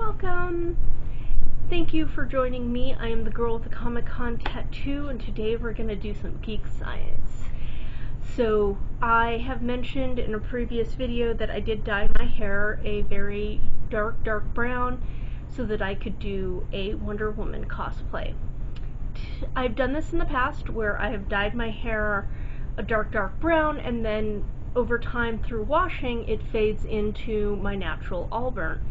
welcome! Thank you for joining me. I am the girl with the Comic-Con tattoo, and today we're going to do some geek science. So, I have mentioned in a previous video that I did dye my hair a very dark brown so that I could do a Wonder Woman cosplay. I've done this in the past where I have dyed my hair a dark brown, and then over time through washing it fades into my natural auburn.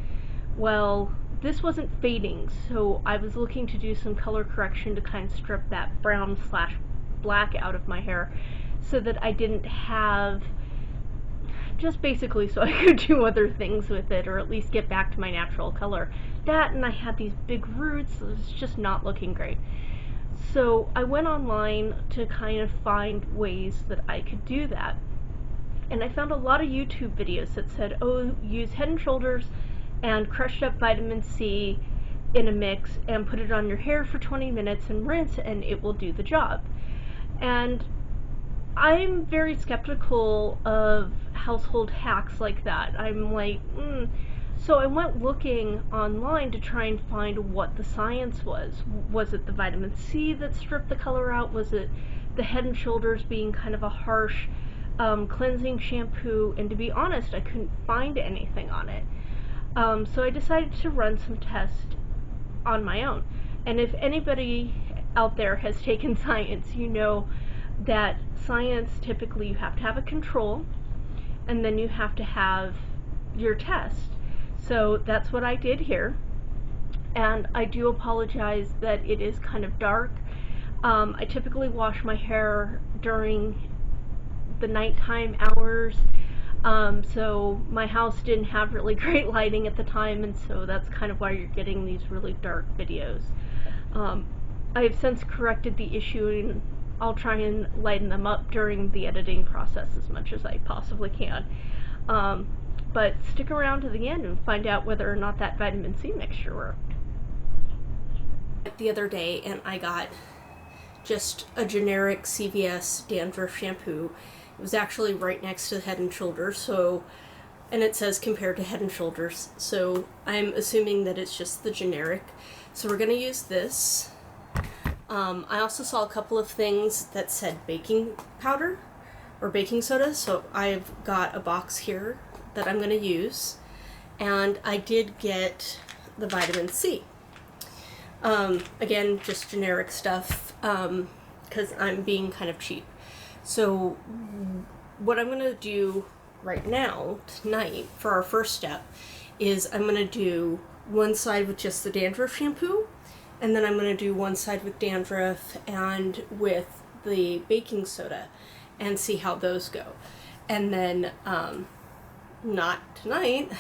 Well, this wasn't fading, so I was looking to do some color correction to kind of strip that brown / black out of my hair so that I didn't have, just basically so I could do other things with it, or at least get back to my natural color. That, and I had these big roots, it was just not looking great. So I went online to kind of find ways that I could do that. And I found a lot of YouTube videos that said, oh, use Head & Shoulders and crushed up vitamin C in a mix and put it on your hair for 20 minutes and rinse and it will do the job. And I'm very skeptical of household hacks like that. I'm like, So I went looking online to try and find what the science was. Was it the vitamin C that stripped the color out? Was it the Head & Shoulders being kind of a harsh cleansing shampoo? And to be honest, I couldn't find anything on it. So I decided to run some tests on my own. And if anybody out there has taken science, you know that science, typically you have to have a control, and then you have to have your test. So that's what I did here. And I do apologize that it is kind of dark. I typically wash my hair during the nighttime hours. So my house didn't have really great lighting at the time, and so that's kind of why you're getting these really dark videos. I have since corrected the issue, and I'll try and lighten them up during the editing process as much as I possibly can. But stick around to the end and find out whether or not that vitamin C mixture worked. The other day, and I got just a generic CVS dandruff shampoo. It was actually right next to Head & Shoulders, and it says compared to Head & Shoulders, so I'm assuming that it's just the generic. So we're going to use this. I also saw a couple of things that said baking powder or baking soda, so I've got a box here that I'm going to use, and I did get the vitamin C. Again, just generic stuff, because I'm being kind of cheap. So what I'm going to do right now, tonight, for our first step, is I'm going to do one side with just the dandruff shampoo, and then I'm going to do one side with dandruff and with the baking soda, and see how those go. And then, not tonight,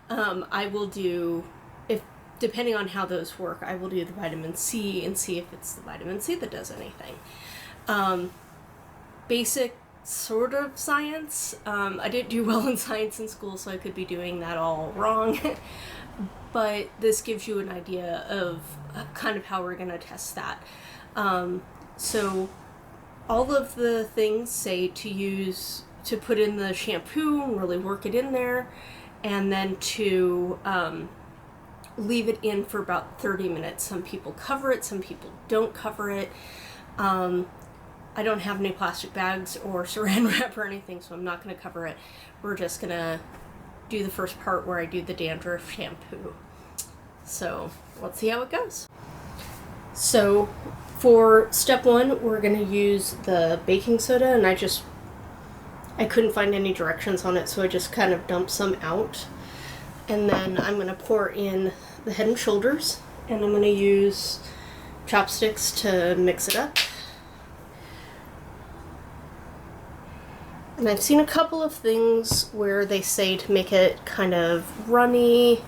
I will do, depending on how those work, I will do the vitamin C and see if it's the vitamin C that does anything. Basic sort of science. I didn't do well in science in school, so I could be doing that all wrong. But this gives you an idea of kind of how we're going to test that. So all of the things say to put in the shampoo and really work it in there, and then to leave it in for about 30 minutes. Some people cover it, some people don't cover it. I don't have any plastic bags or saran wrap or anything, so I'm not going to cover it. We're just going to do the first part where I do the dandruff shampoo. So let's see how it goes. So for step one, we're going to use the baking soda, and I couldn't find any directions on it, so I just kind of dumped some out. And then I'm going to pour in the Head & Shoulders, and I'm going to use chopsticks to mix it up. And I've seen a couple of things where they say to make it kind of runny.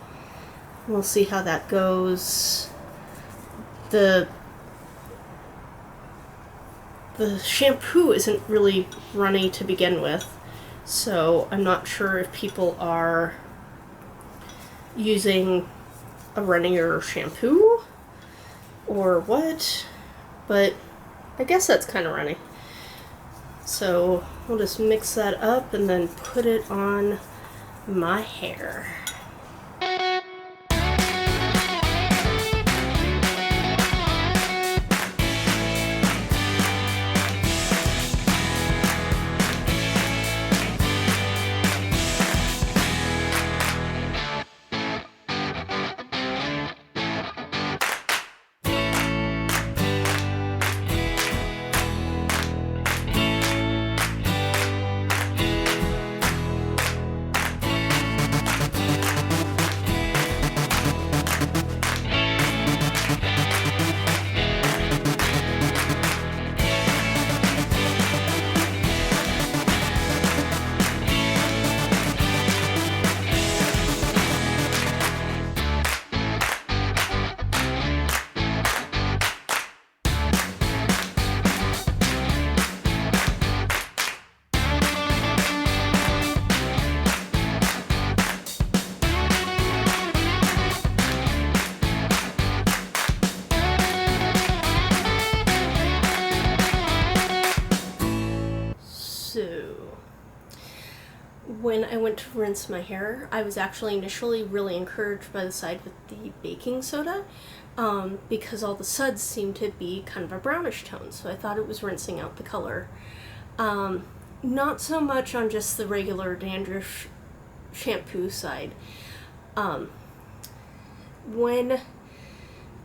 We'll see how that goes. The shampoo isn't really runny to begin with, so I'm not sure if people are using a runnier shampoo or what, but I guess that's kind of runny. So we'll just mix that up and then put it on my hair. when I went to rinse my hair, I was actually initially really encouraged by the side with the baking soda, because all the suds seemed to be kind of a brownish tone, so I thought it was rinsing out the color. Not so much on just the regular dandruff shampoo side. When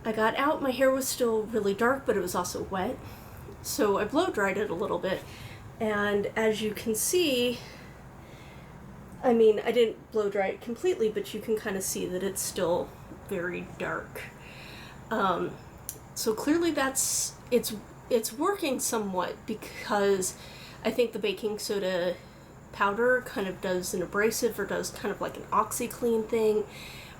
I got out, my hair was still really dark, but it was also wet, so I blow dried it a little bit, and as you can see, I mean, I didn't blow dry it completely, but you can kind of see that it's still very dark. So clearly it's working somewhat, because I think the baking soda powder kind of does an abrasive, or does kind of like an OxyClean thing,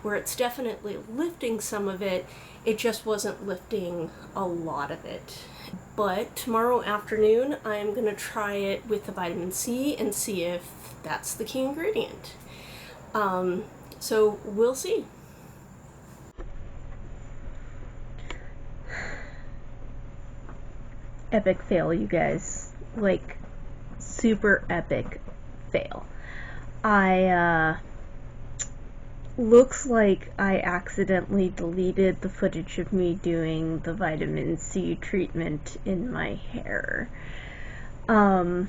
where it's definitely lifting some of it. It just wasn't lifting a lot of it. But tomorrow afternoon, I'm going to try it with the vitamin C and see if that's the key ingredient. So we'll see. Epic fail, you guys. Like, super epic fail. Looks like I accidentally deleted the footage of me doing the vitamin C treatment in my hair. I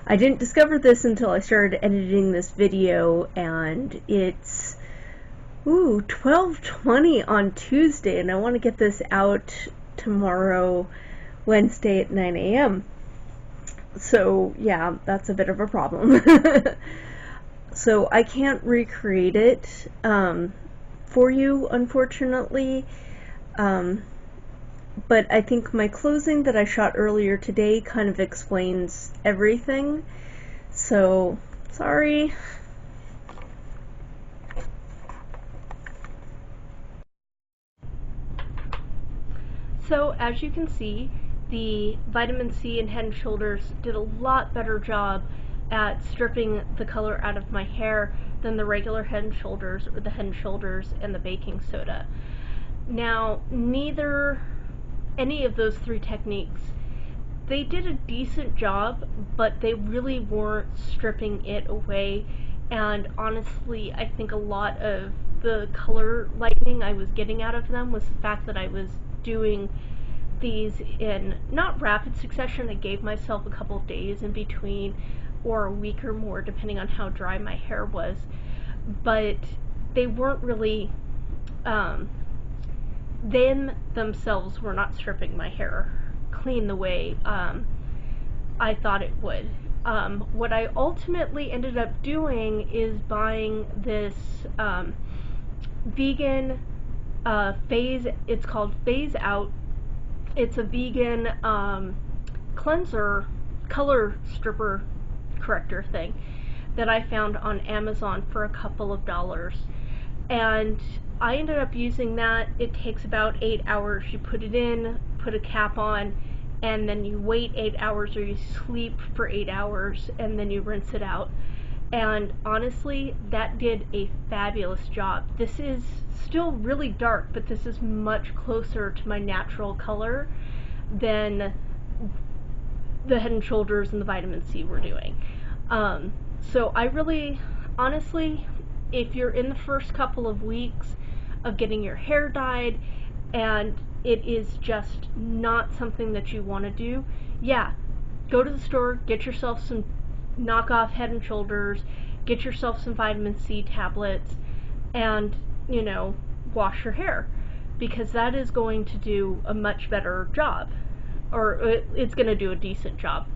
didn't discover this until I started editing this video, and it's 12:20 on Tuesday, and I want to get this out tomorrow, Wednesday at 9 a.m. So yeah, that's a bit of a problem. So I can't recreate it for you, unfortunately, but I think my closing that I shot earlier today kind of explains everything, so sorry. So as you can see, the vitamin C and Head & Shoulders did a lot better job at stripping the color out of my hair than the regular Head & Shoulders, or the Head & Shoulders and the baking soda. Now, any of those three techniques, they did a decent job, but they really weren't stripping it away, and honestly, I think a lot of the color lightening I was getting out of them was the fact that I was doing these in not rapid succession. I gave myself a couple of days in between, or a week or more, depending on how dry my hair was, but they weren't really, them themselves were not stripping my hair clean the way I thought it would. What I ultimately ended up doing is buying this vegan it's called Phase Out. It's a vegan cleanser, color stripper corrector thing that I found on Amazon for a couple of dollars, and I ended up using that. It takes about 8 hours. You put it in, put a cap on, and then you wait 8 hours, or you sleep for 8 hours, and then you rinse it out. And honestly, that did a fabulous job. This is still really dark, but this is much closer to my natural color than the Head & Shoulders and the vitamin C were doing. So I really, honestly, if you're in the first couple of weeks of getting your hair dyed and it is just not something that you want to do, yeah, go to the store, get yourself some knockoff Head & Shoulders, get yourself some vitamin C tablets, and, you know, wash your hair, because that is going to do a much better job, or it's going to do a decent job.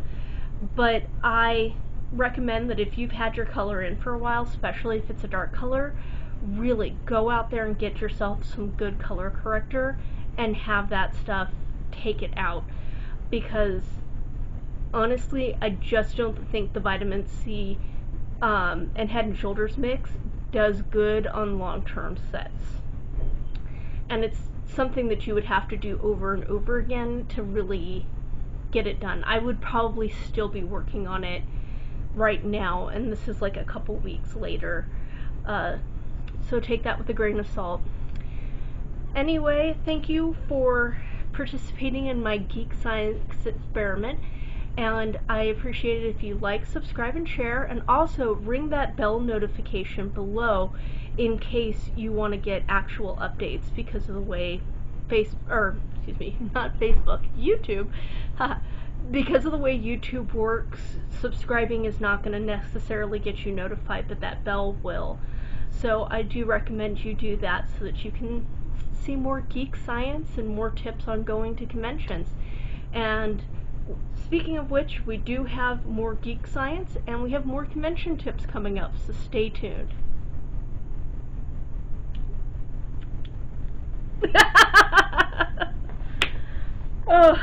But I recommend that if you've had your color in for a while, especially if it's a dark color, really go out there and get yourself some good color corrector and have that stuff take it out, because honestly, I just don't think the vitamin C and Head & Shoulders mix does good on long-term sets. And it's something that you would have to do over and over again to really get it done. I would probably still be working on it right now, and this is like a couple weeks later. So take that with a grain of salt. Anyway, thank you for participating in my geek science experiment, And I appreciate it if you like, subscribe, and share, and also ring that bell notification below in case you want to get actual updates, because of the way YouTube, because of the way YouTube works, subscribing is not going to necessarily get you notified, but that bell will. So I do recommend you do that so that you can see more geek science and more tips on going to conventions. And speaking of which, we do have more geek science and we have more convention tips coming up, so stay tuned. Oh.